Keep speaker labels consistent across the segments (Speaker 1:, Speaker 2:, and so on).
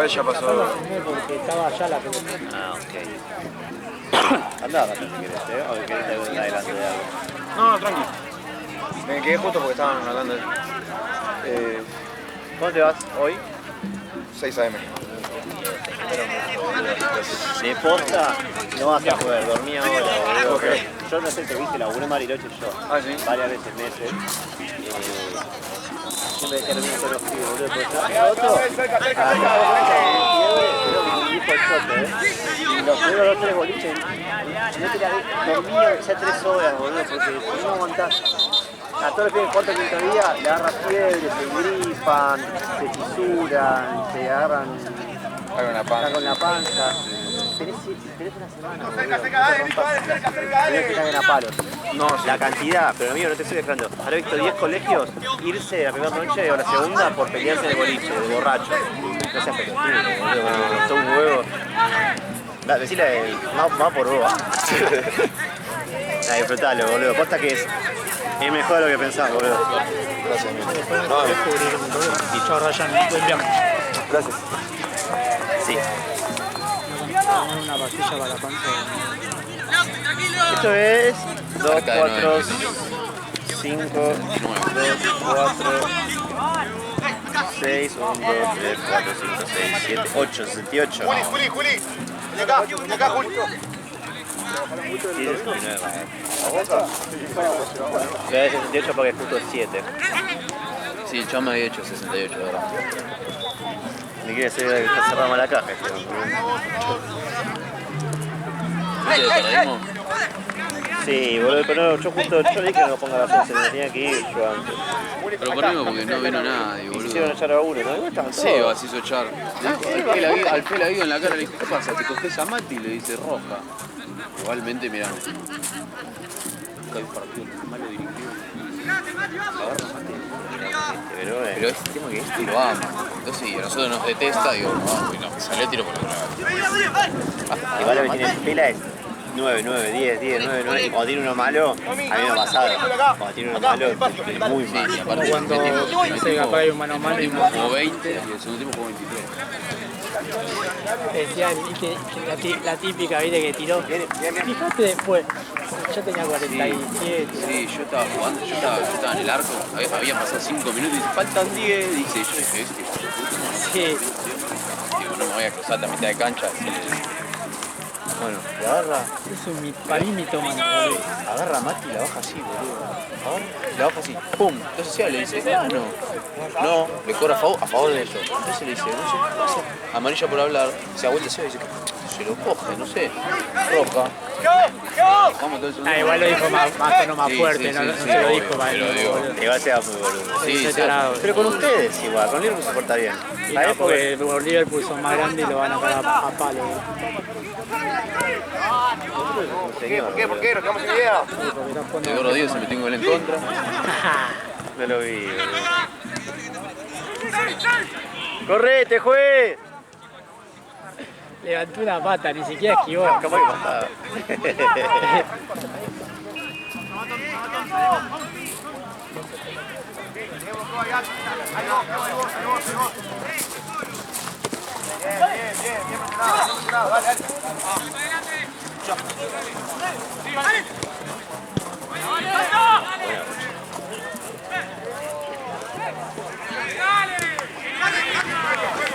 Speaker 1: igual ya pasó.
Speaker 2: Porque estaba allá la pelota.
Speaker 3: Ah, ok. Andá acá si querés, ¿eh? O querés adelante de algo.
Speaker 1: No, tranqui. Me quedé justo porque estaban hablando de...
Speaker 3: ¿Cómo te vas hoy?
Speaker 1: 6 AM.
Speaker 3: De posta no vas a poder dormir ahora, boludo.
Speaker 1: Ok.
Speaker 3: Yo no sé, te viste, laburé en Bariloche yo.
Speaker 1: Ah, ¿sí?
Speaker 3: Varias veces, meses. Siempre dejé dormir con los pibes, boludo. Porque yo hago otro. Los primeros 2 3 boliches. No te la dormía ya 3 horas, boludo, porque no aguantás. A todos los pibes cuarto quinto día le agarran fiebre, se gripan, se fisuran, se agarran
Speaker 1: Hago una
Speaker 3: acá
Speaker 1: panza.
Speaker 3: con la panza. Tenés una semana, boludo. Tenés que caer a palos.
Speaker 1: No, sí.
Speaker 3: La cantidad, pero amigo, no te estoy dejando. Habré visto 10 colegios irse la primera noche o la segunda por pelearse en el boliche, de borracho. No seas pelotudo, boludo, me costó un huevo. Decile, va por vos. Disfrutalo, boludo. Posta que es mejor de lo que pensás, boludo.
Speaker 1: Gracias, amigo.
Speaker 2: Y yo Ryan, buen viaje.
Speaker 1: Gracias.
Speaker 3: Sí.
Speaker 2: Una pastilla para la panza.
Speaker 3: Esto es 2, 4, 5, 2, 4, 6, 1, 2, 3, 4, 5, 6, 7, 8, 68.
Speaker 1: Juli. De acá, Juli.
Speaker 3: Sí, 69. Voy a 68 porque justo es 7.
Speaker 4: Sí, el chabón me había hecho 68, de verdad.
Speaker 3: Me quiere decir que está cerrada la caja.
Speaker 4: ¿Viste de paradigma?
Speaker 3: Sí, boludo, pero no, yo dije que no ponga las 11, me tenía que ir yo antes.
Speaker 4: Pero paradigma porque no vino nadie,
Speaker 3: Hicieron
Speaker 4: boludo.
Speaker 3: echar a uno, ¿no? Igual estaban
Speaker 4: Sí,
Speaker 3: todos.
Speaker 4: se hizo echar. Al Fe la vi en la cara, le dije, ¿qué pasa? ¿Te coges a Mati? Y le dice roja. Igualmente, mirá. Nunca vi un partido malo dirigido. Agarra Mati.
Speaker 3: Pero
Speaker 4: Pero es tema que este lo ama. Entonces, y a nosotros nos detesta, digo, no, y no, salió el tiro por la cara.
Speaker 3: igual lo que tiene pila es 9, 9, 10, 10, 9, 9. Y cuando tiene uno malo, a mí me ha pasado. Cuando tiene uno malo, es muy
Speaker 4: Sí,
Speaker 3: malo.
Speaker 4: y aparte,
Speaker 2: Cuando
Speaker 4: el primer
Speaker 2: no sé, capaz hay un mano a mano y no.
Speaker 4: jugó 20 y el segundo tiempo jugó 23.
Speaker 2: Decían que la típica, viste, que tiró. Fíjate después. Yo tenía 47.
Speaker 4: Sí, yo estaba jugando, yo estaba en el arco, habían pasado 5 minutos y dice, faltan 10, dice, yo dije, este hijo de puta,
Speaker 2: Sí.
Speaker 4: digo, no me voy a cruzar la mitad de cancha.
Speaker 3: Bueno, le agarra,
Speaker 2: Es un parímetro, mano, boludo.
Speaker 3: agarra a Mati y la baja así, boludo.
Speaker 4: La baja así, ¡pum! Entonces sí, le dice, no, le cobra a favor de ellos. Entonces le dice, no sé qué pasa, amarilla por hablar, se da vuelta y se dice, se lo coge, no sé, roja. Vamos todo el segundo.
Speaker 2: Igual lo dijo más tono más
Speaker 4: Sí,
Speaker 2: fuerte,
Speaker 4: sí,
Speaker 2: no,
Speaker 4: sí,
Speaker 2: no
Speaker 4: sí,
Speaker 2: se lo
Speaker 4: obvio,
Speaker 2: dijo para
Speaker 4: te lo
Speaker 2: él,
Speaker 4: digo.
Speaker 2: boludo.
Speaker 3: Igual se da muy boludo.
Speaker 4: Sí,
Speaker 2: Ese
Speaker 4: sí,
Speaker 2: tarado.
Speaker 3: Pero con ustedes igual, con Liverpool se porta bien.
Speaker 2: Y no, porque por Liverpool son más grandes y lo van a cagar a palo.
Speaker 3: Señor,
Speaker 1: ¿Por qué? ¿Nos quedamos sin idea?
Speaker 4: De Gordo Dios se metió un gol en contra.
Speaker 3: no lo vi, boludo. ¡Correte, juez!
Speaker 2: Levantó una pata, ni siquiera esquivó.
Speaker 3: Capaz que pasaba.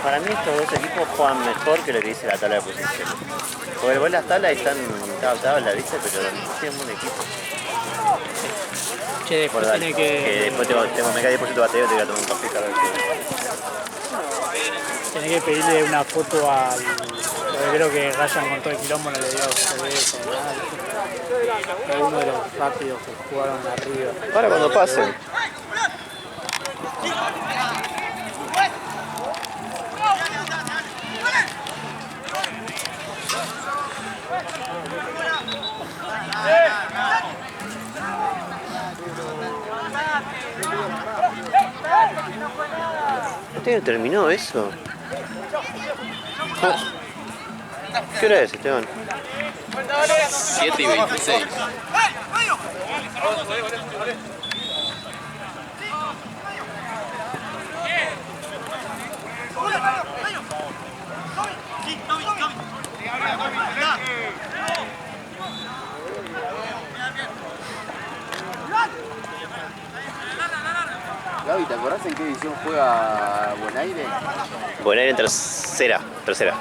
Speaker 3: Para mí estos dos equipos juegan mejor que lo que dice la tabla de posiciones. Porque vos las tablas están tabla, ¿viste? Pero no tienen un equipo.
Speaker 2: Che, después
Speaker 3: Por
Speaker 2: tiene
Speaker 3: que
Speaker 2: que,
Speaker 3: después me cae 10% bateo y te voy a tomar un café cada vez
Speaker 2: tiene que pedirle una foto al... Porque creo que Ryan con todo el quilombo no le dio cerveza, nada. Fue uno de los rápidos que jugaron arriba.
Speaker 3: Ahora cuando pasen. ¿Usted no terminó eso? ¿Qué hora es, Esteban?
Speaker 4: 7:26. Gaby, ¿te acordás en qué división juega Buenaire?
Speaker 5: Buenaire en tercera.
Speaker 3: Solo.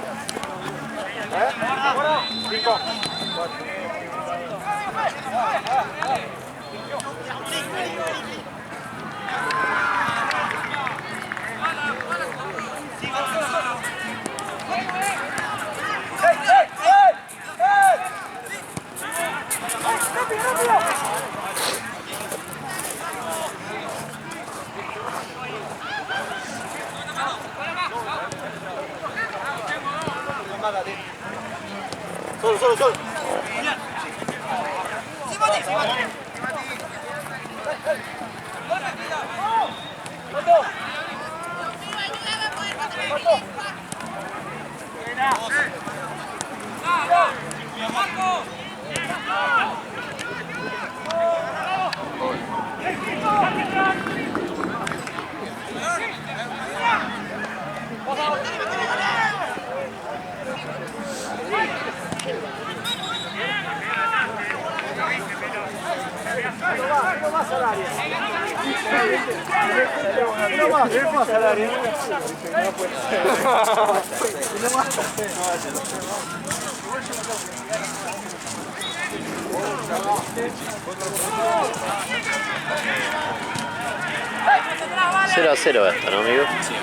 Speaker 5: Cero a 0 esto, ¿no, amigo?
Speaker 4: Sí.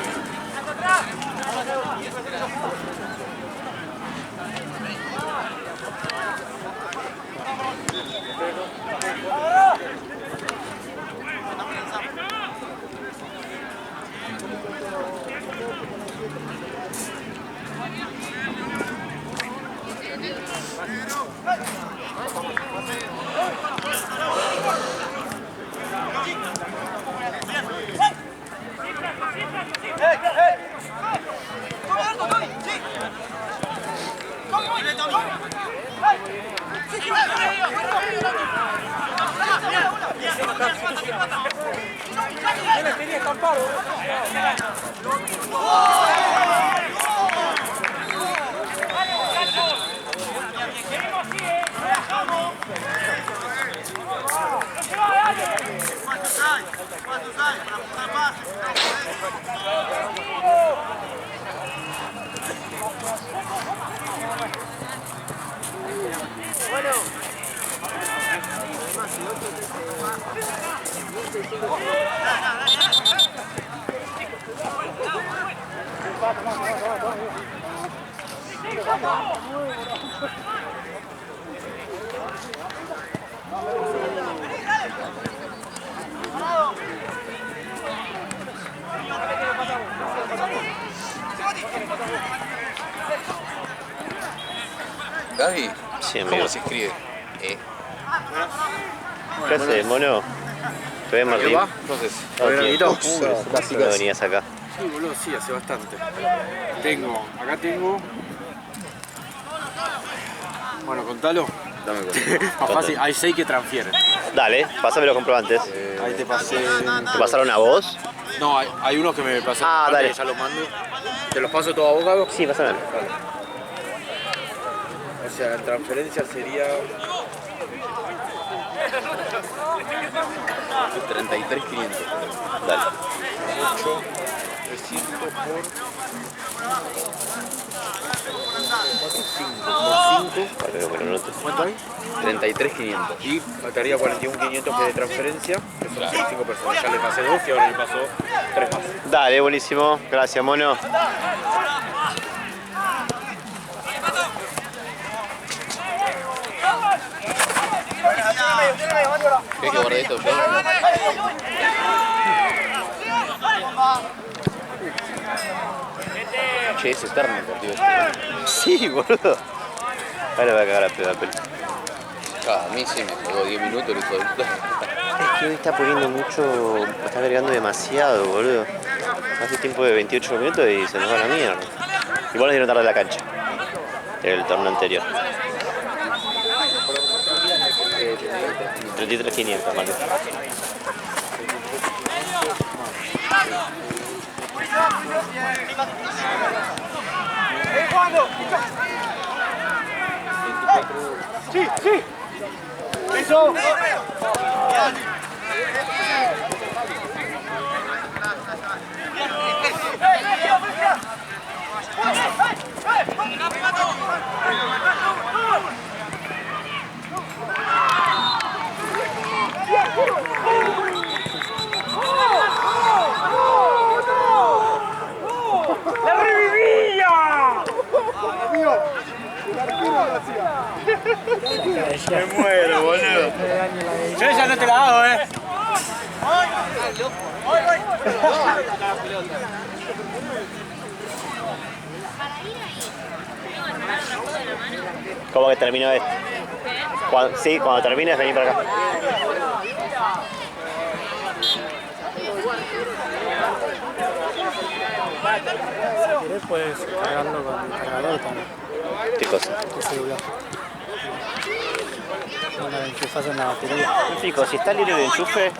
Speaker 4: Gaby,
Speaker 5: Sí, amigo.
Speaker 4: ¿cómo se escribe?
Speaker 5: ¿Qué haces, mono? ¿Te ves, Martín?
Speaker 4: va? Entonces,
Speaker 5: ¿Cuándo venías acá?
Speaker 6: Sí, boludo, sí, hace bastante. Acá tengo... Bueno, contalo.
Speaker 4: dame cuenta.
Speaker 6: Más fácil, hay 6 que transfieren.
Speaker 5: Dale, pásame los comprobantes.
Speaker 6: Ahí te pasé...
Speaker 5: ¿Te pasaron a vos?
Speaker 6: No, hay unos que me pasaron.
Speaker 5: Ah, dale.
Speaker 6: Que ya los mando. ¿Te los paso todo a vos, Gago?
Speaker 5: Sí, pásame.
Speaker 6: O sea, la transferencia sería...
Speaker 4: 33.500.
Speaker 5: Dale.
Speaker 6: 8, 300 por 5.
Speaker 5: Para que me lo notes.
Speaker 6: ¿Cuánto hay?
Speaker 4: 33.500.
Speaker 6: Y faltaría 41.500 que de transferencia, que son 5 personas. Ya le pasé 2 y ahora le paso 3 más.
Speaker 5: Dale, buenísimo. Gracias, mono.
Speaker 4: ¿Querés que guarde esto yo? Che, es eterno el partido este.
Speaker 5: Sí, boludo. Ahora voy a cagar a pedo.
Speaker 4: A mí sí me jugó 10 minutos el hijo de puta.
Speaker 5: Es que hoy está poniendo mucho, está agregando demasiado, boludo. Hace tiempo de 28 minutos y se nos va la mierda. Igual nos dieron tarde la cancha. El torneo anterior. 33.500, Martín.
Speaker 3: Sí. Eso.
Speaker 5: ¿Cómo que terminó esto? Sí, cuando termines vení para acá.
Speaker 2: Si querés puedes cargarlo con el cargador también,
Speaker 5: ¿Qué cosa?
Speaker 2: tu celular. Cuando lo enchufas en la batería.
Speaker 5: Fijo, si está libre de enchufe,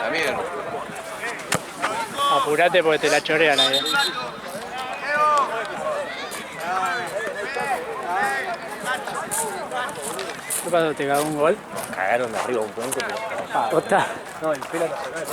Speaker 4: También.
Speaker 2: Apurate porque te la chorean ahí. ¿Qué pasó? ¿Te cagó un gol?
Speaker 3: Cagaron de arriba un poco, pero...
Speaker 2: ¿Posta?
Speaker 3: No, el pelo no se cae.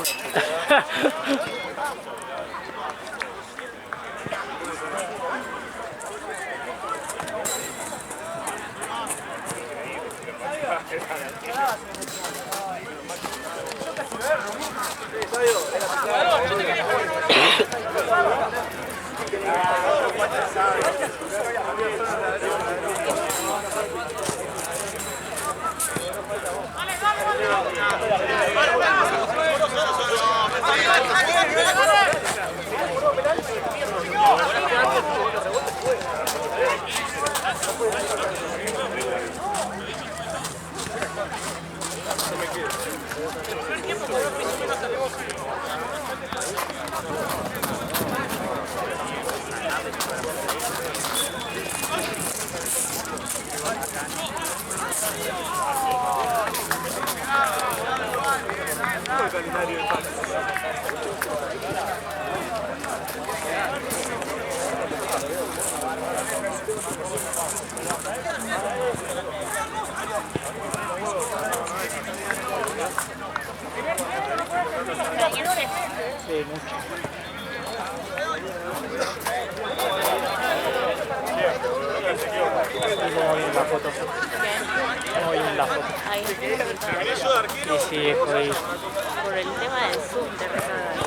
Speaker 2: Sí, mucho. ¿Y cómo viene la foto? ¿Cómo viene la foto?
Speaker 7: Ahí.
Speaker 2: Y sí, es jodido.
Speaker 7: Por el tema del zoom te recagan.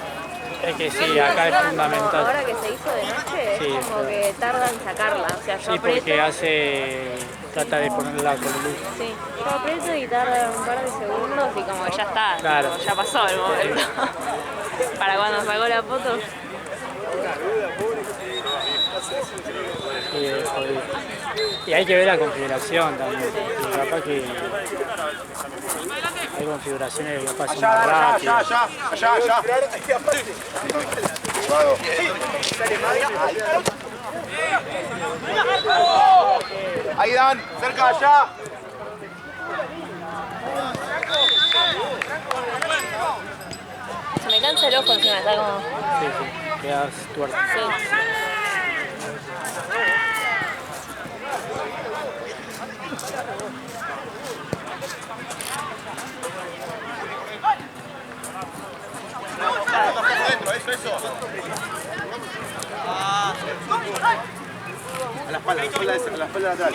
Speaker 2: Es que sí, acá es fundamental.
Speaker 7: Ahora que se hizo de noche,
Speaker 2: Sí,
Speaker 7: es como que tarda en sacarla. O sea, yo
Speaker 2: Sí,
Speaker 7: aprieto.
Speaker 2: porque trata de ponerla con luz.
Speaker 7: Sí, yo aprieto y tarda un par de segundos y como que ya está.
Speaker 2: Claro.
Speaker 7: Tipo, ya pasó el momento. Para cuando sacó la foto.
Speaker 2: Sí, es jodido. Y hay que ver la configuración también. Y capaz que hay configuraciones que capaz son más rápidas.
Speaker 6: Allá. Ahí Dan, cerca allá.
Speaker 7: Se me cansa el ojo encima, está como.
Speaker 2: Sí, sí, quedas tuerto.
Speaker 7: Sí.
Speaker 6: Eso. A la espalda lateral.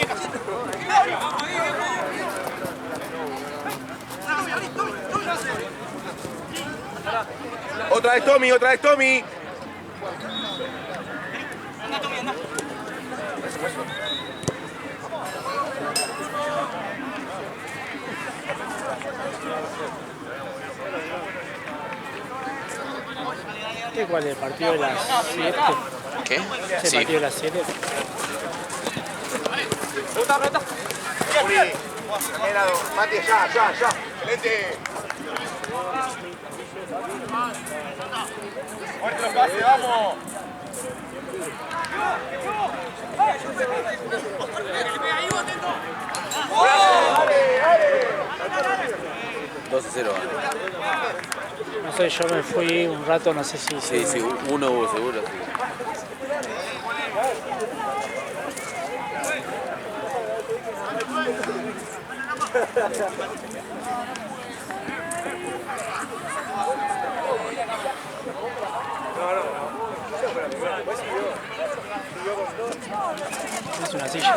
Speaker 6: Otra vez Tommy.
Speaker 2: ¿Este cuál es? ¿El partido de las 7?
Speaker 4: ¿Qué?
Speaker 2: ¿Ese
Speaker 4: Sí.
Speaker 2: partido de las 7?
Speaker 6: Mati, allá. Excelente. Muestra el pase, vamos.
Speaker 2: No sé, yo me fui un rato, no sé si...
Speaker 4: Sí, uno hubo seguro. Sí.
Speaker 2: Es una silla.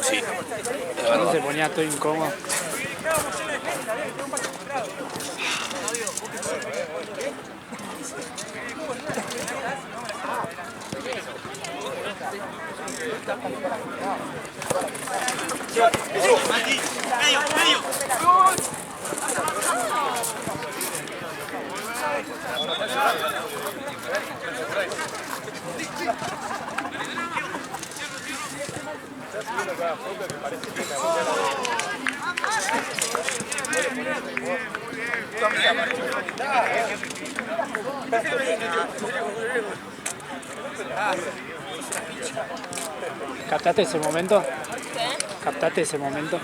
Speaker 4: Sí, de
Speaker 2: No
Speaker 4: verdad.
Speaker 2: se ponía todo incómodo. ¿Captaste ese momento?
Speaker 7: ¿Qué?
Speaker 2: ¿Captaste ese momento?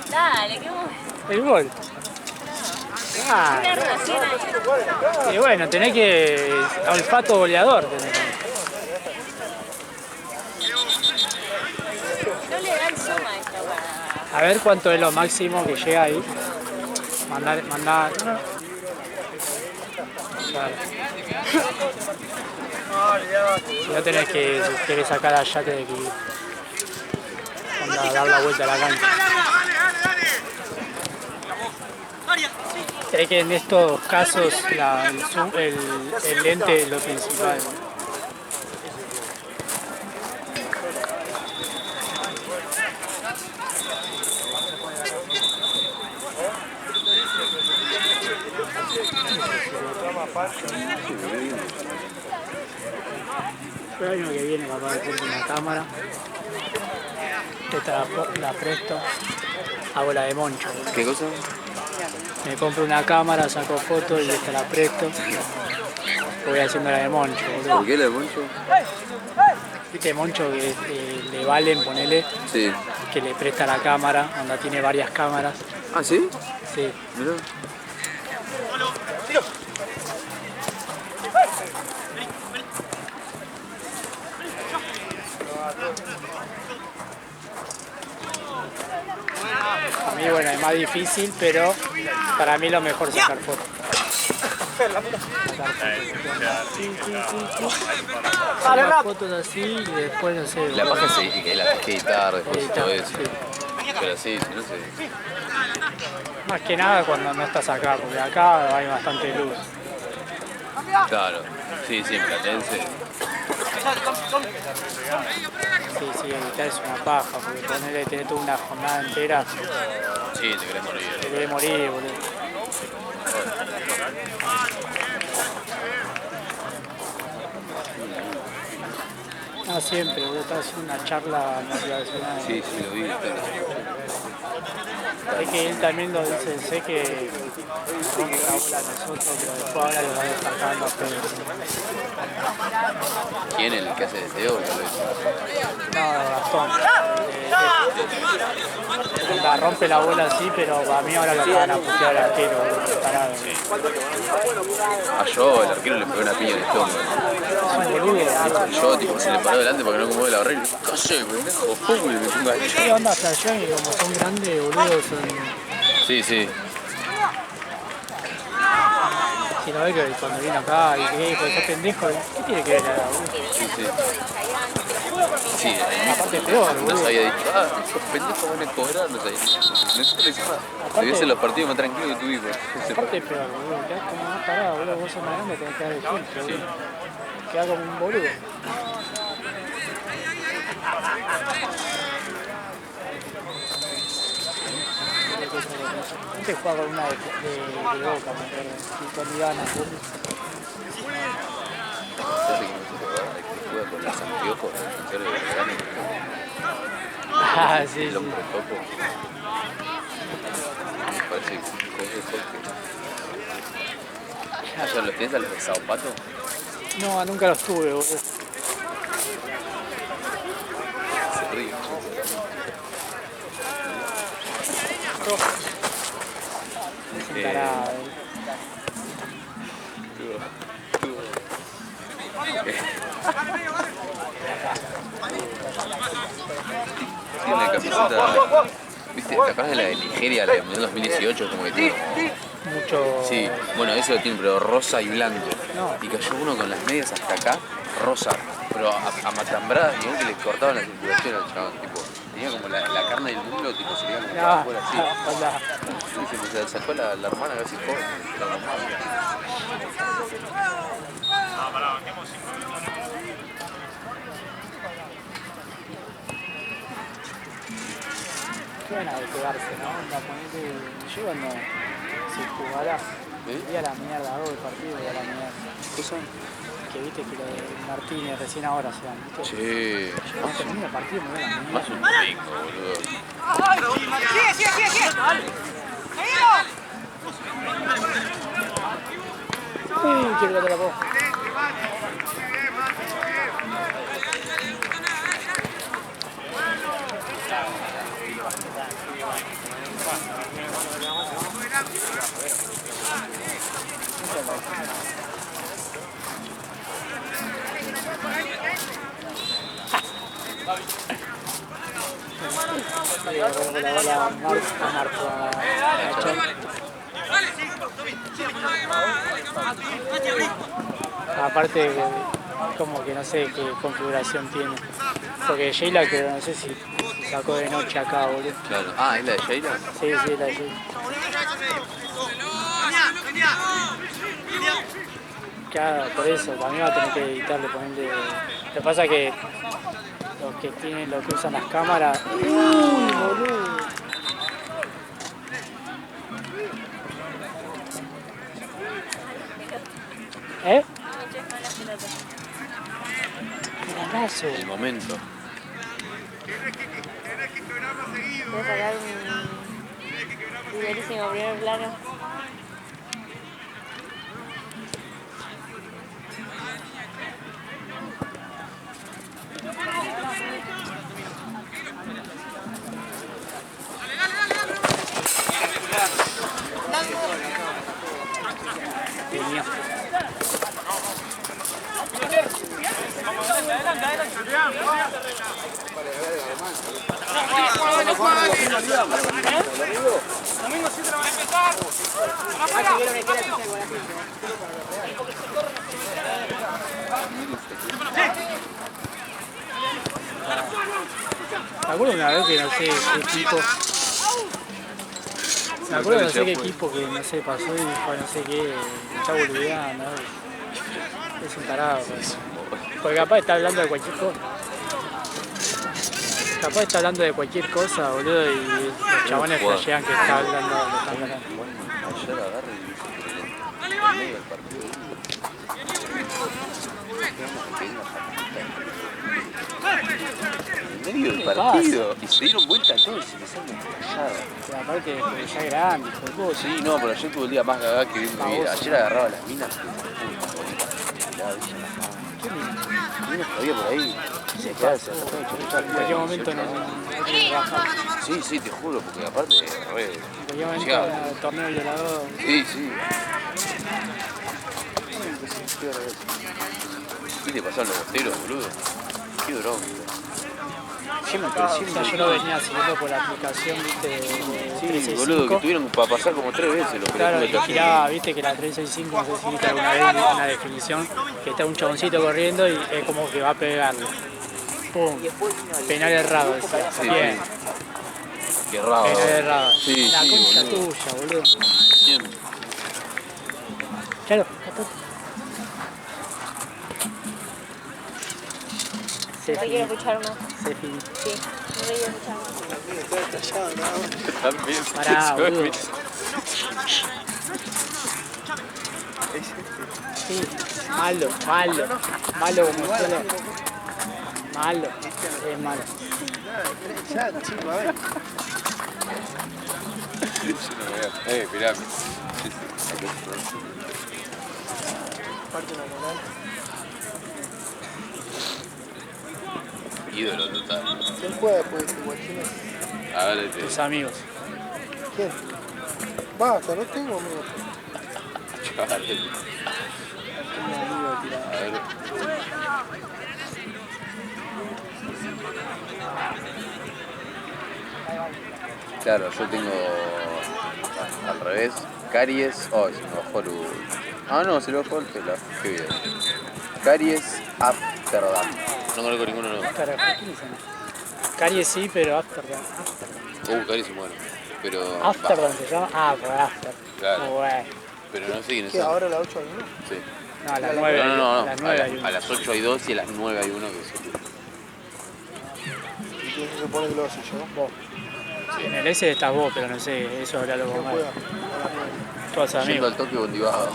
Speaker 7: Dale, qué bueno.
Speaker 2: El gol. Ah,
Speaker 7: Una relación ahí.
Speaker 2: y bueno, tenés que... olfato goleador tenés que...
Speaker 7: No le da el zoom a esta guada.
Speaker 2: A ver cuánto es lo máximo que llega ahí. Mandar. Claro. Si no tenés que, si querés sacar allá, tenés que ir. Dar la vuelta a la cancha. Sé que en estos casos el lente es lo principal. El año que viene capaz de comprar una cámara. Esta la presto. Hago la de Moncho.
Speaker 4: ¿Qué cosa?
Speaker 2: Me compro una cámara, saco fotos y esta la presto. Voy haciendo la de Moncho, boludo.
Speaker 4: ¿Por qué la de Moncho?
Speaker 2: Viste Moncho que le valen, ponele,
Speaker 4: Sí.
Speaker 2: que le presta la cámara, onda tiene varias cámaras.
Speaker 4: ¿Ah, sí?
Speaker 2: Sí.
Speaker 4: Mirá.
Speaker 2: A mí, bueno, es más difícil, pero para mí lo mejor es sacar fotos. Sacar fotos así y después, no sé.
Speaker 4: La paja se dice que la tenés que editar después y todo eso.
Speaker 2: Sí.
Speaker 4: Pero sí, si no sé.
Speaker 2: Más que nada cuando no estás acá, porque acá hay bastante luz.
Speaker 4: Claro. Sí, sí, platense.
Speaker 2: Sí, editar es una paja, porque ponerle tener toda una jornada entera,
Speaker 4: Sí, te querés morir.
Speaker 2: te debe morir, boludo. No, siempre, boludo, estaba haciendo una charla motivacional.
Speaker 4: Sí, sí, lo vi.
Speaker 2: Sé que él también lo dice, sé que rompe la bola a nosotros, pero después ahora lo va destacando a Pedro.
Speaker 4: ¿Quién? ¿El que hace de Teo? Tal vez.
Speaker 2: No, Gastón. La rompe la bola así, pero para mí ahora lo van a putear al arquero, boludo, preparado.
Speaker 4: A yo, el arquero le pegó una piña en el estómago.
Speaker 2: Es un boludo.
Speaker 4: Yo, tipo, se le paró delante para que no mueva la barrera. ¡Cállate, pendejo! ¡Pum! Y le metí un gancho.
Speaker 2: ¿Qué onda flashean? Y como son grandes, boludo, son...
Speaker 4: Sí, sí.
Speaker 2: Si no ve que cuando vino acá y que por ese pendejo, ¿qué tiene que ver nada, boludo?
Speaker 4: Sí, sí. Sí,
Speaker 2: Aparte es peor,
Speaker 4: no
Speaker 2: boludo.
Speaker 4: sabía, dije, estos pendejos van a cobrar, no sabía. No le decía nada. Debía ser los partidos más tranquilos de tu hijo.
Speaker 2: Aparte es peor, boludo. Quedás como más parado, boludo. Vos sos más grande, tenés que dar el filtro, boludo. Quedás como un boludo. Antes jugaba con una de Boca, me acuerdo. Y con Ivana, boludo.
Speaker 4: Que juega con los anteojos, el defensor de Belgrano.
Speaker 2: Ah, sí,
Speaker 4: El
Speaker 2: sí.
Speaker 4: hombre topo. Me parece que es mejor que... ¿Ya los tenés a los de Sao Pato?
Speaker 2: No, nunca los tuve, boludo.
Speaker 4: Se ríe.
Speaker 2: Es un tarado.
Speaker 4: Tiene la camiseta, ¿viste? ¿Te acuerdas de la de Nigeria, la de 2018? Como que tiene...
Speaker 2: Mucho...
Speaker 4: Sí, bueno, eso lo tiene, pero rosa y blanco.
Speaker 2: No.
Speaker 4: Y cayó uno con las medias hasta acá, rosa, pero a matambrada, y que le cortaban la circulación al chabón, tipo, tenía como la carne del muslo, tipo, se le iba como
Speaker 2: Ah,
Speaker 4: fuera así.
Speaker 2: hola.
Speaker 4: Sí, se sacó la hermana casi joven.
Speaker 2: ganas de pegarse, ¿no? Yo cuando se jugara, iría a la mierda, hago el partido y a la mierda.
Speaker 4: ¿Qué son?
Speaker 2: Que viste que lo de Martínez recién ahora se dan, ¿viste?
Speaker 4: Sí.
Speaker 2: Cuando termina el partido me voy a la mierda.
Speaker 4: Más un rico, boludo.
Speaker 2: Quiero que te la ponga. Aparte, como que no sé qué configuración tiene. Porque Sheila, que no sé si sacó de noche acá, boludo.
Speaker 4: Claro. Ah, ¿es la de Sheila?
Speaker 2: Sí, la de Sheila. Claro, por eso, también va a tener que editarle, ponerle. Lo que pasa es que los que usan las cámaras. ¡Uy, boludo! ¿Eh? Golazo.
Speaker 4: El momento.
Speaker 7: Voy a sacar un primerísimo primer plano.
Speaker 2: Tenía. Me acuerdo una vez que no sé qué equipo. Me acuerdo no sé qué equipo que no sé pasó y dijo no sé qué, está boludeando. Es un tarado. Pues. Porque capaz está hablando de cualquier cosa. Capaz está hablando de cualquier cosa, boludo, y los chabones flashean que está hablando.
Speaker 4: Ayer agarra y dice que en medio del partido. En medio del partido. Y se dieron vuelta todos y se empezaron a callar.
Speaker 2: Y aparte, ya grande, hijo de puta.
Speaker 4: Sí, no, pero ayer tuve el día más cagado que vi en mi vida. Ayer agarraba las minas.
Speaker 2: ¿Qué mina?
Speaker 4: Minas que había por ahí. Se calza,
Speaker 2: En cualquier momento no tiene que bajar.
Speaker 4: Sí, sí, te juro, porque aparte, re.
Speaker 2: En cualquier momento el torneo violador.
Speaker 4: Sí, sí. ¿Qué le pasaron los bosteros, boludo? Qué bronca.
Speaker 2: O sea, yo lo venía siguiendo por la aplicación, viste, de
Speaker 4: Sí,
Speaker 2: 365.
Speaker 4: boludo, que tuvieron para pasar como 3 veces los
Speaker 2: Claro, y
Speaker 4: pelotudos.
Speaker 2: giraba, viste que la 365, no sé si viste alguna vez una definición, que está un chaboncito corriendo y es como que va a pegarlo. Pum, penal errado, decía.
Speaker 4: Sí,
Speaker 2: Bien,
Speaker 4: Qué errado.
Speaker 2: penal errado.
Speaker 4: Sí,
Speaker 2: La
Speaker 4: sí,
Speaker 2: concha
Speaker 4: boludo.
Speaker 2: tuya, boludo.
Speaker 4: Siempre.
Speaker 2: Claro, capaz. Se
Speaker 7: No quiero
Speaker 2: finí,
Speaker 7: escuchar más.
Speaker 2: se finí.
Speaker 7: Sí, no quiero escuchar más.
Speaker 4: También.
Speaker 2: Pará, boludo. Sí, malo como suelo. Malo, es malo.
Speaker 4: Mirá. Ídolo total.
Speaker 8: ¿Quién juega pues Guachino?
Speaker 4: A ver,
Speaker 2: Tus amigos.
Speaker 8: ¿Quién? Basta, no tengo amigos.
Speaker 4: chaval.
Speaker 2: Tengo amigos tirados.
Speaker 4: A ver. Claro, yo tengo al revés, Caries, oh, se me bajó el... Ah, no, se lo bajó el pelo, qué bien. Caries, Amsterdam. No conozco ninguno nuevo.
Speaker 2: Carajo, ¿quién es ese? Caries sí, pero Amsterdam.
Speaker 4: Caries es bueno. Pero...
Speaker 2: Amsterdam se llama. Ah, por After.
Speaker 4: Claro.
Speaker 2: Bueno.
Speaker 4: Pero no sé quiénes
Speaker 8: ¿Qué?
Speaker 4: son.
Speaker 8: ¿Ahora a las 8 hay uno?
Speaker 4: Sí.
Speaker 2: No, a las 9.
Speaker 4: No.
Speaker 2: A las 9 hay
Speaker 4: A
Speaker 2: uno.
Speaker 4: las 8 hay 2 y a las 9 hay uno que es...
Speaker 8: ¿Y quién se supone que lo hace yo?
Speaker 2: Vos.
Speaker 8: Sí.
Speaker 2: En el S estás vos, pero no sé, eso habrá lo más. Todos
Speaker 4: Yendo
Speaker 2: amigos.
Speaker 4: al toque Bondivado.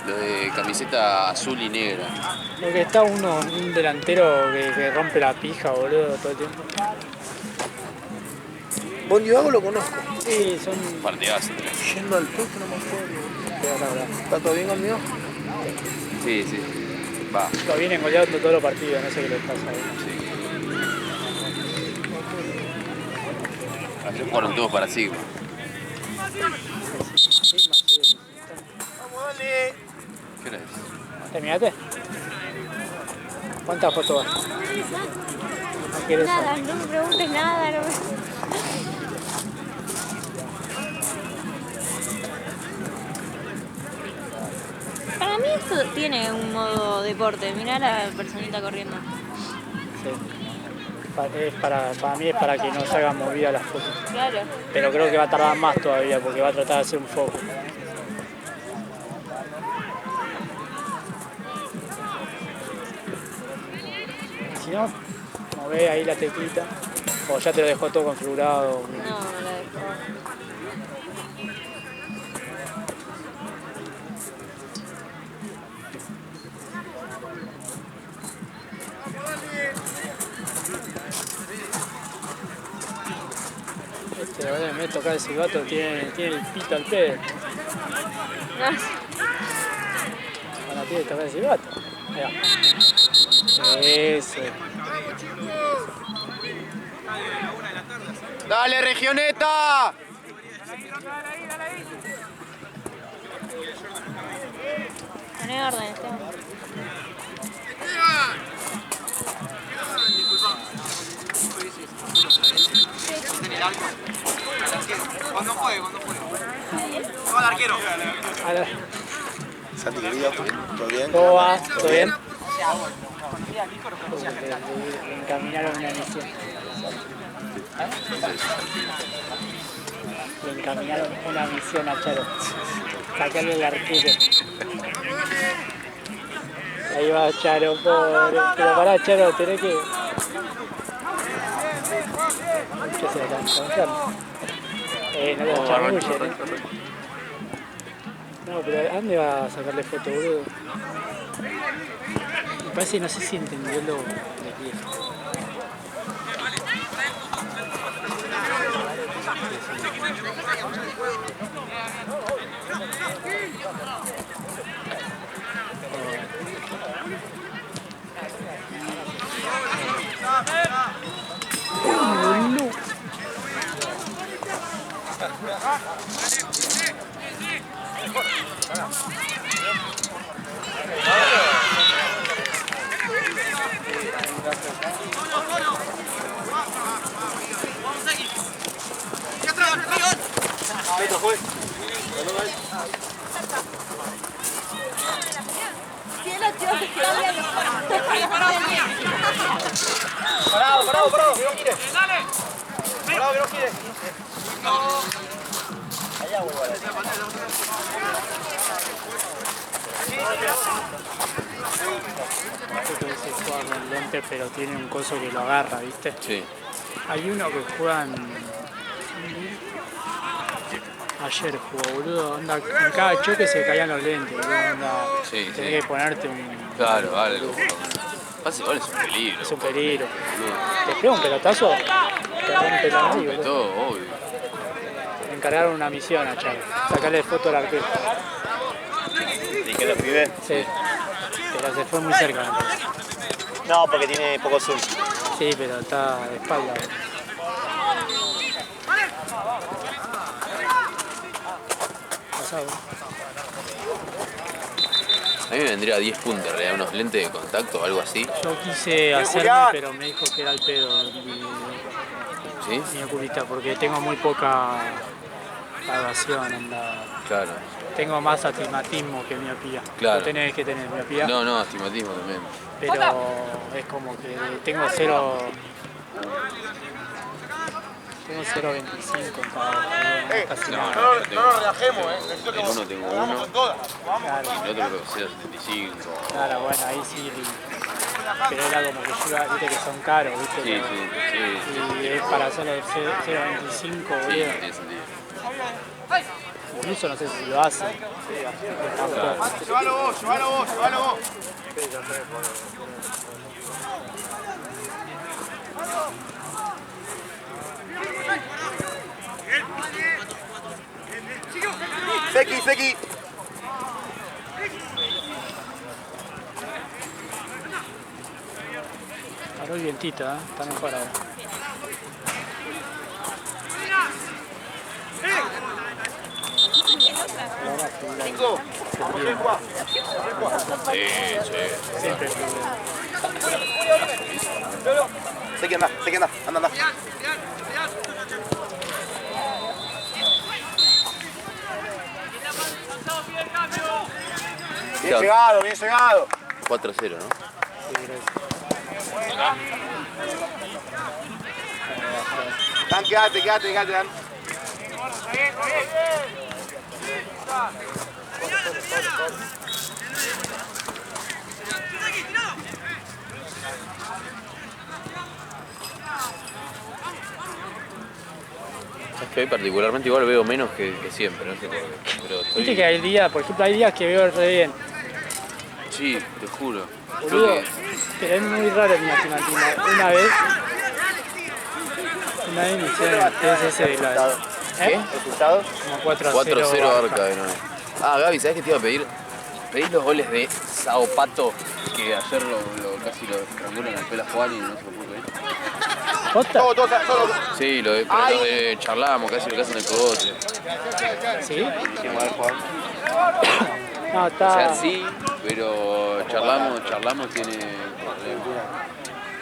Speaker 4: Lo de camiseta azul y negra.
Speaker 2: Porque está un delantero que rompe la pija, boludo, todo el tiempo.
Speaker 8: Bondivago lo conozco.
Speaker 2: Sí, son...
Speaker 4: Partidazo.
Speaker 8: Yendo al toque no me acuerdo. ¿Está todo bien conmigo?
Speaker 4: Sí, sí. Va.
Speaker 2: Lo vienen goleando todos los partidos, no sé qué les pasa ahí.
Speaker 4: Ayer fueron todos para Sigma. ¿Qué hora es?
Speaker 2: ¿Terminaste? ¿Cuántas fotos vas? ¿No quieres
Speaker 7: Nada, no me preguntes nada. No me... Para mí esto tiene un modo deporte. Mirá la personita corriendo.
Speaker 2: Sí. Para mí es para que no se hagan movidas las fotos.
Speaker 7: Claro.
Speaker 2: Pero creo que va a tardar más todavía porque va a tratar de hacer un foco. Si no, mueve ahí la teclita. O ya te lo dejó todo configurado.
Speaker 7: No, me la dejó.
Speaker 2: Ahora me toca el silbato, tiene el pito al pedo. Ahora tiene que tocar el silbato. Ahí va. Eso.
Speaker 4: ¡Dale, Regioneta!
Speaker 7: Poné orden, Esteban.
Speaker 9: ¿Cuándo fue? ¿Todo el arquero?
Speaker 2: Ahora,
Speaker 8: Santi, querido, ¿todo bien?
Speaker 2: ¿cómo va? ¿Todo bien? Le encaminaron una misión. Le encaminaron una misión a Charo. Sacarle el arquero. Ahí va Charo, pobre. Pero pará, Charo, tenés que... ¿Qué se están confiando? No lo chamullen, No, pero ¿a dónde va a sacarle foto, boludo? Me parece que no sé si entendió lo de viejo.
Speaker 9: Parado, que no gire. Parado, que no gire. Allá vuelvo a la
Speaker 2: Se juega con lente, pero tiene un coso que lo agarra, ¿viste?
Speaker 4: Sí.
Speaker 2: Hay uno que juegan... Ayer jugó, boludo, onda, en cada choque se caían los lentes, boludo, onda,
Speaker 4: Sí,
Speaker 2: tenés
Speaker 4: sí.
Speaker 2: que ponerte un...
Speaker 4: Claro, algo. Pasa igual, es un peligro.
Speaker 2: Es un peligro. Te pega un pelotazo, te rompe la nariz, boludo.
Speaker 4: Todo, obvio.
Speaker 2: Le encargaron una misión a Chavo, sacarle foto al arquero.
Speaker 3: ¿Y que lo pibe?
Speaker 2: Sí, pero se fue muy cerca, me parece.
Speaker 3: No, porque tiene poco zoom.
Speaker 2: Sí, pero está de espalda, boludo. Pasado.
Speaker 4: A mí me vendría 10 puntos, en realidad, unos lentes de contacto o algo así.
Speaker 2: Yo quise hacerme, pero me dijo que era el pedo
Speaker 4: ¿Sí?
Speaker 2: mi oculista, porque tengo muy poca graduación, onda.
Speaker 4: Claro.
Speaker 2: Tengo más astigmatismo que miopía.
Speaker 4: Claro.
Speaker 2: ¿Vos tenés que tener miopía?
Speaker 4: No, astigmatismo también.
Speaker 2: Pero es como que tengo 0... Tengo 0,25 en cada ojo, casi nada.
Speaker 9: No nos relajemos, necesito que
Speaker 4: En uno tengo
Speaker 9: vamos
Speaker 4: uno,
Speaker 9: con todas.
Speaker 2: Claro,
Speaker 4: y el otro creo que sea 75.
Speaker 2: claro, bueno, ahí sí. pero era como que yo iba, viste que son caros, viste.
Speaker 4: Sí,
Speaker 2: Y es para hacerlo de 0.25, boludo.
Speaker 4: tiene sentido.
Speaker 2: Incluso no sé si lo hacen.
Speaker 9: Llévalo vos.
Speaker 3: Seki.
Speaker 2: Paró el vientito, está mejor ahora. Siempre
Speaker 3: Seki anda. Bien llegado.
Speaker 4: 4-0, ¿no?
Speaker 3: Dan, quédate, Dan.
Speaker 4: Es que hoy particularmente igual veo menos que siempre, no sé por qué. Pero estoy...
Speaker 2: Viste que hay días, por ejemplo, hay días que veo re bien.
Speaker 4: Sí, te juro.
Speaker 2: Boludo,
Speaker 4: Creo que...
Speaker 2: pero es muy raro mi estimativa. Una vez me hicieron el test ese de la...
Speaker 4: ¿Qué?
Speaker 3: ¿Resultado?
Speaker 2: Como
Speaker 4: 4-0 Arca de nuevo. Ah, Gaby, ¿sabés qué te iba a pedir? Pedís los goles de Sao Pato, que ayer casi lo estrangulan al pelo a Juan y no se lo pudo pedir.
Speaker 2: ¿Posta?
Speaker 3: Todo.
Speaker 4: Sí, lo de charlamos, casi lo que hacen el cogote.
Speaker 2: ¿Sí?
Speaker 3: Dijimos, a ver, Juan.
Speaker 2: No,
Speaker 4: O
Speaker 2: está...
Speaker 4: sea, sí, pero charlamos tiene problemas.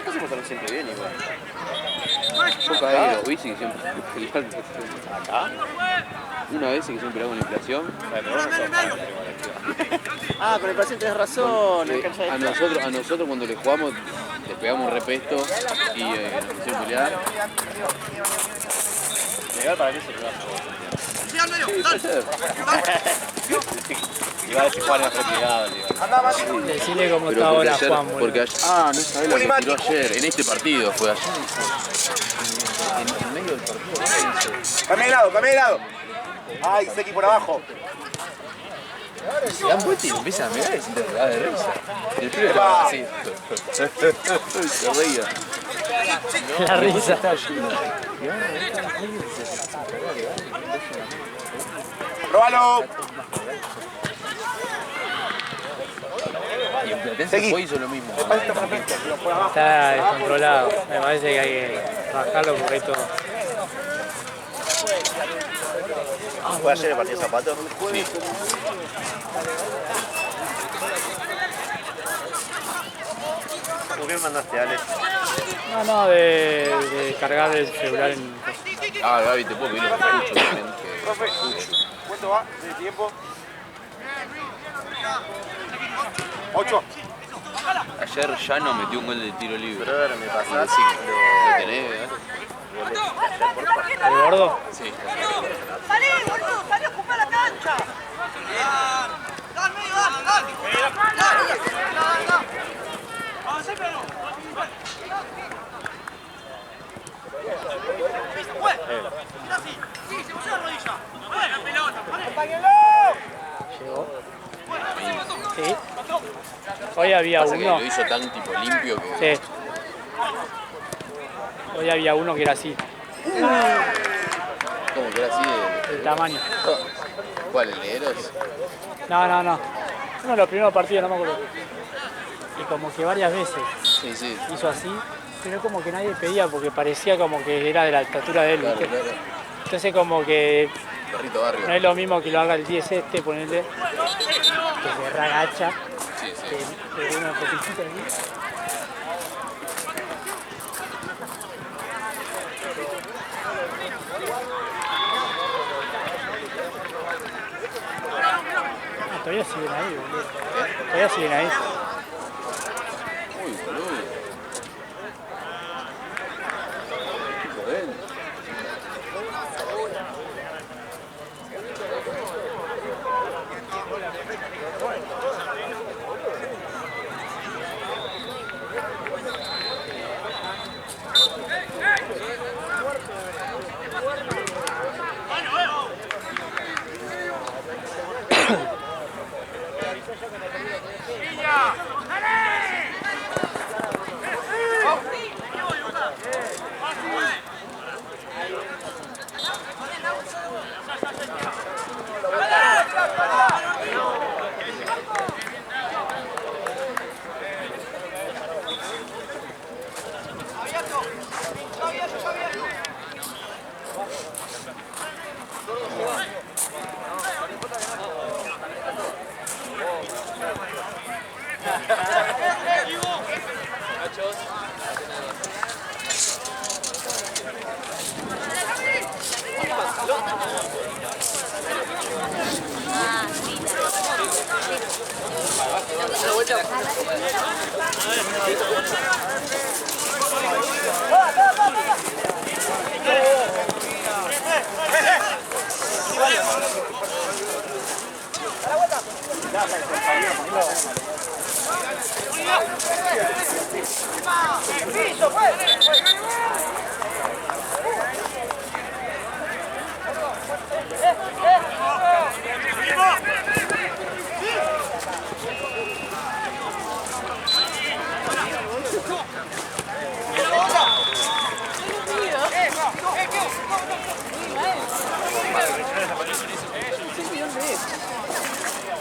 Speaker 3: ¿Qué hacemos tan siempre bien igual?
Speaker 4: Yo caí los bici que siempre pelearon.
Speaker 3: ¿Acá?
Speaker 4: Una vez que siempre pelearon con la inflación.
Speaker 3: Con el paciente tenés razón.
Speaker 4: A nosotros cuando le jugamos les pegamos repesto y nos hicieron pelear.
Speaker 3: Legal para mí se lo
Speaker 4: Sí, puede ser.
Speaker 3: Iba a decir Juan era retirado, digo.
Speaker 2: Decirle cómo
Speaker 4: Pero
Speaker 2: está ahora
Speaker 4: ayer,
Speaker 2: Juan, boludo.
Speaker 4: porque ayer, no sabés lo que tiró ayer, en este partido fue ayer. En medio del partido, ¿qué hizo?
Speaker 3: Cambia de lado. Ay, Seki por abajo.
Speaker 4: Se dan vuelta y empiezan a mirar y se te da de risa. Y el pibe estaba así. Se reía.
Speaker 2: La risa.
Speaker 3: Probalo.
Speaker 4: Y en Platense fue hizo lo mismo.
Speaker 2: Está descontrolado. Me parece que hay que bajarlo porque hay todo.
Speaker 3: ¿Fue ayer el partido de Zapato?
Speaker 4: Sí.
Speaker 3: ¿Por qué me mandaste, Ale?
Speaker 2: No, de cargar el celular en...
Speaker 4: Gaby, te puedo pedir un escucho también.
Speaker 3: Profe, ¿cuánto va de tiempo? 8.
Speaker 4: Ayer Llano metió un gol de tiro libre.
Speaker 3: Brother, me pasás.
Speaker 4: ¿Lo tenés?
Speaker 2: ¿El gordo?
Speaker 4: Sí.
Speaker 9: ¡Salí, boludo! ¡Salí a ocupar la cancha! ¡Dale, medio, dale! ¡Avancé, pero! ¡Mira así! ¡Sí, se puso la rodilla! ¡La pelota! ¡Acompáñenlo!
Speaker 2: Llegó. Sí. Hoy había
Speaker 4: Pasa que
Speaker 2: uno...
Speaker 4: lo hizo tan tipo limpio que...
Speaker 2: Sí. Hoy había uno que era así,
Speaker 4: Como que era así
Speaker 2: el tamaño.
Speaker 4: ¿Cuál? ¿El de Eros?
Speaker 2: No. Uno de los primeros partidos, no me acuerdo. Y como que varias veces
Speaker 4: Sí.
Speaker 2: hizo así, pero como que nadie pedía porque parecía como que era de la estatura de él,
Speaker 4: Claro,
Speaker 2: ¿viste?
Speaker 4: claro.
Speaker 2: Entonces como que
Speaker 4: Perrito barrio.
Speaker 2: no es lo mismo que lo haga el 10 ponerle, que se ragacha,
Speaker 4: Sí.
Speaker 2: que uno poquitito así. Todavía siguen ahí, boludo. Todavía siguen ahí.
Speaker 4: Uy, boludo. Tipo de él. No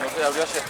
Speaker 4: sé, abrió ayer.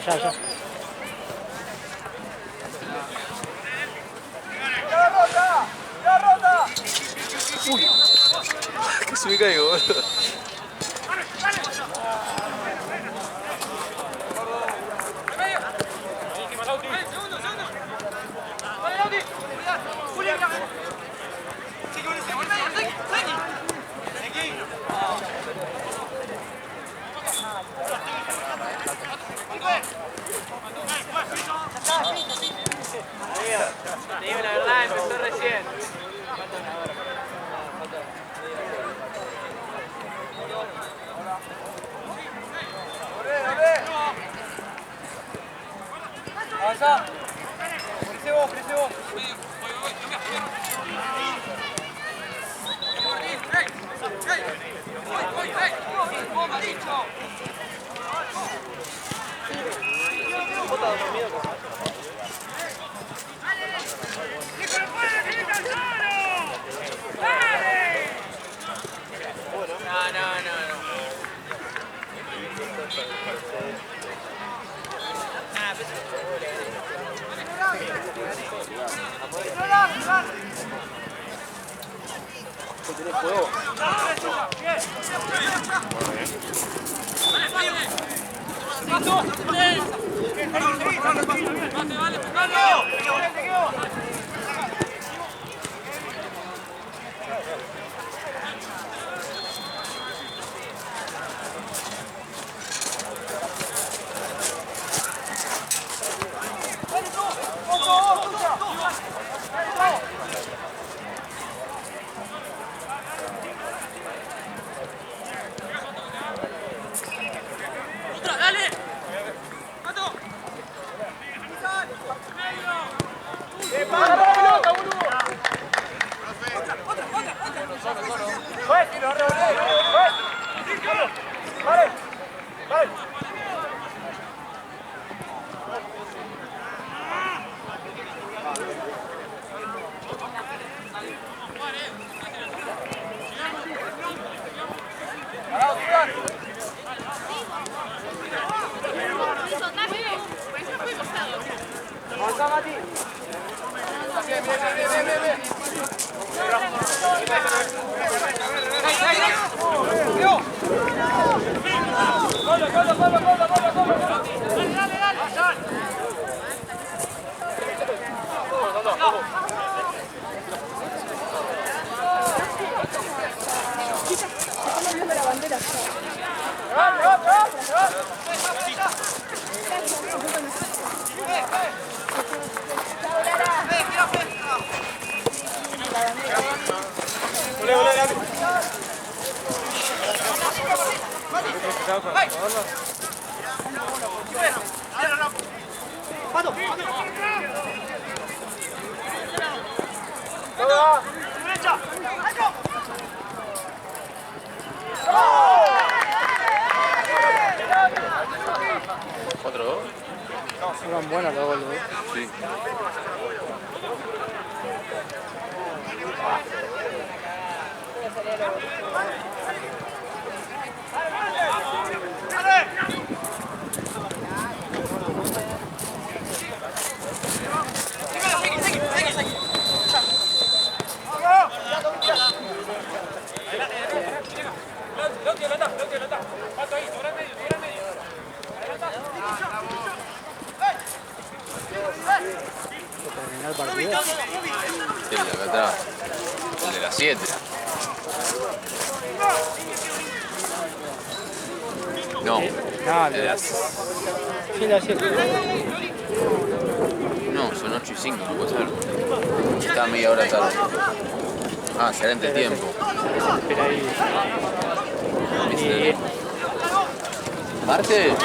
Speaker 2: Allá.
Speaker 4: Uy, casi me caigo, boludo.
Speaker 9: Te digo la verdad, empezó recién. Avanza. Crece vos, crece vos.
Speaker 3: ¿Tenés fuego?
Speaker 2: Fueron buenos los goles.
Speaker 4: Sí.
Speaker 2: Terminó el partido.
Speaker 4: El de acá atrás. El de las 7. No.
Speaker 2: No,
Speaker 4: El de las...
Speaker 2: Sí, la 7.
Speaker 4: No, son 8 y 5, no puede ser. Está media hora tarde. Ah, excelente tiempo.
Speaker 2: Espera ahí.
Speaker 4: ¿Viste? Marte.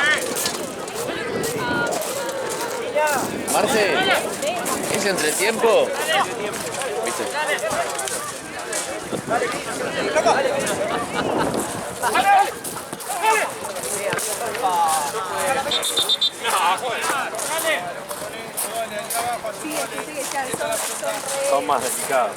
Speaker 4: Marte. ¿Es entretiempo? ¿Viste?
Speaker 6: Son más delicados.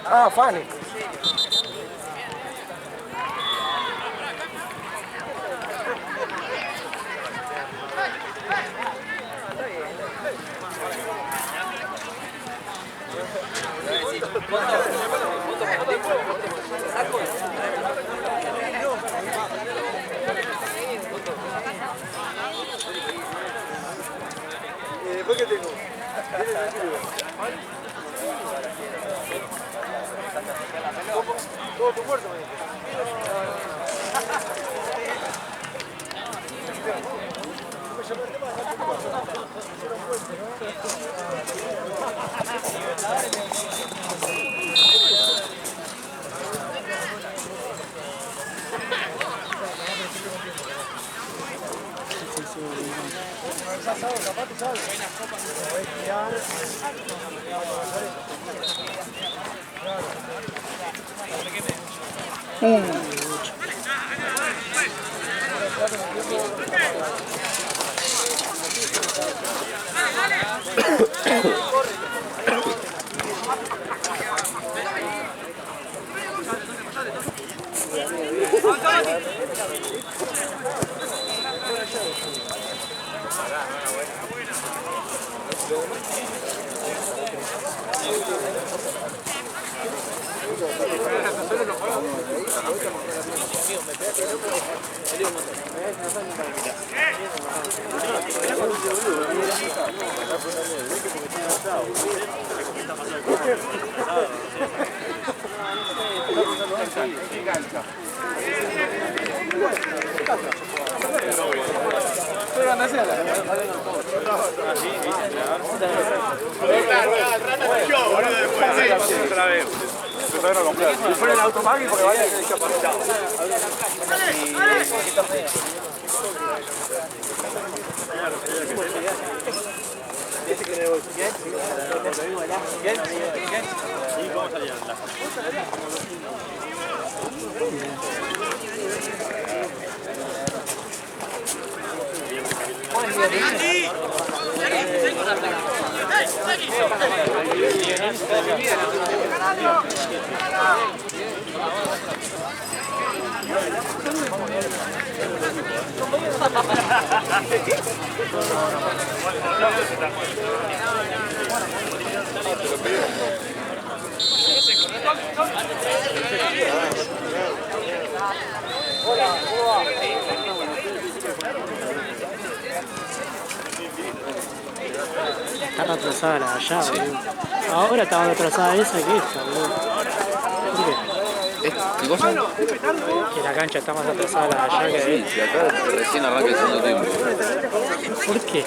Speaker 8: Ah, Fanny. ¿Después qué tengo? Todo tu muerto, me dice.
Speaker 9: Y fuera el automático porque vaya que discapacitado.
Speaker 2: Está retrasada la de allá, boludo. Ahora está más retrasada esa que esta, boludo. ¿Por qué?
Speaker 4: ¿Qué cosa?
Speaker 2: Que la cancha está más atrasada la de allá que
Speaker 4: Sí, si acá recién arranca el segundo tiempo.
Speaker 2: ¿Por qué?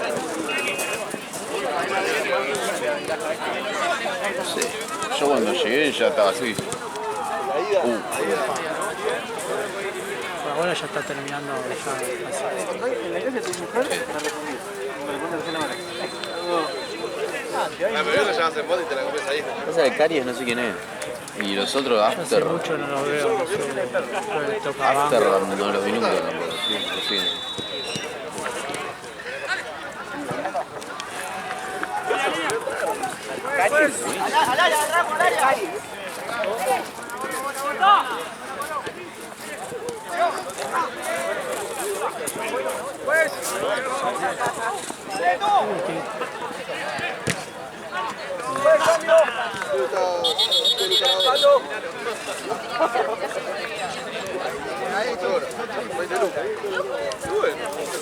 Speaker 4: No sé. Yo cuando llegué ya estaba así.
Speaker 2: Por ahora ya está terminando
Speaker 3: En la iglesia de tu mujer me responde recién ahora.
Speaker 6: La mayoría lo llevas en bote y te la comes ahí.
Speaker 4: Esa de Caries no sé quién es. Y los otros
Speaker 2: hace
Speaker 4: After.
Speaker 2: mucho no los veo, no sé. Toca
Speaker 4: After
Speaker 2: banco.
Speaker 4: no los vi nunca tampoco. Sí, lo siguen.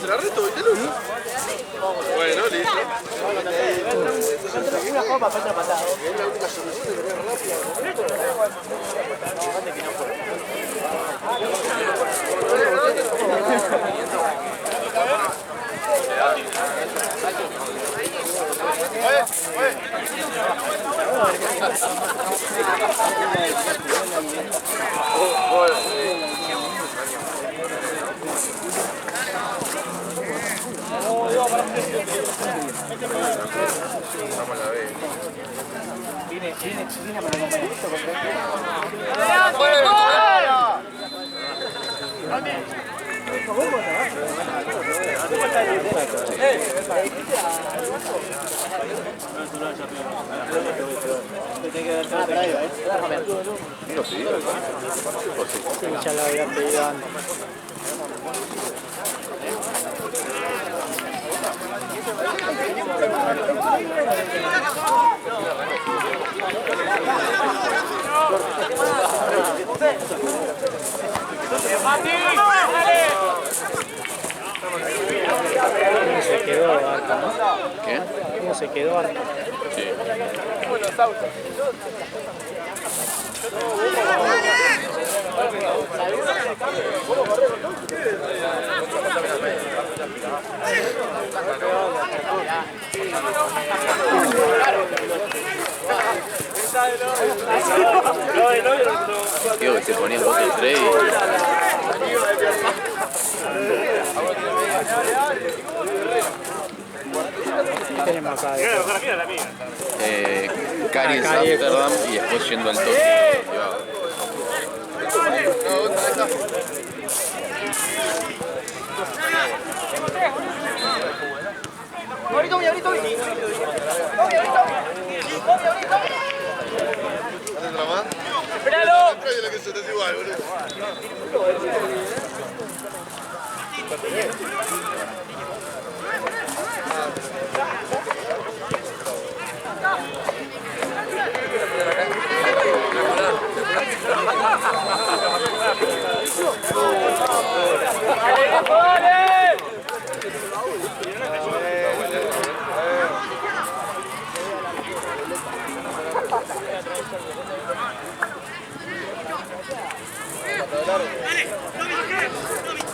Speaker 6: ¿Se la resto 20 lucas? Bueno, listo.
Speaker 3: Una copa, falta patada. Viene para el acompañamiento
Speaker 2: Sí, ya la había pedido antes. ¿Cómo se quedó Arca, no?
Speaker 4: ¿Qué?
Speaker 2: ¿Cómo se quedó Arca?
Speaker 4: Sí. Digo que se ponían 2 y 3
Speaker 2: ¿Qué tenemos acá?
Speaker 4: Caries Amsterdam y después yendo al toque.
Speaker 6: ¡Espéralo! Espéralo que eso te es igual, boludo.
Speaker 9: Dale,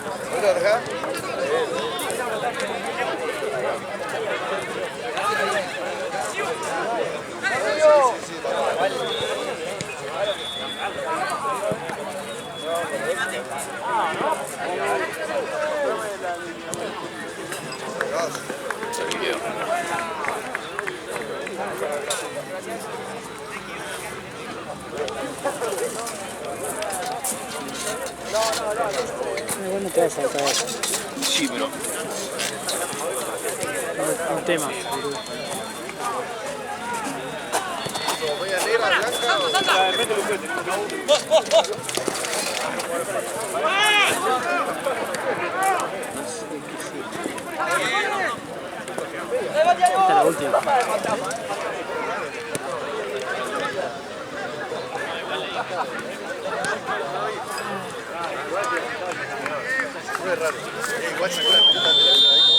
Speaker 2: Igual no te vas a saltar.
Speaker 4: Sí, pero
Speaker 2: Un tema. Esta es la última.
Speaker 8: Muy raro. Igual sacó la pelota de la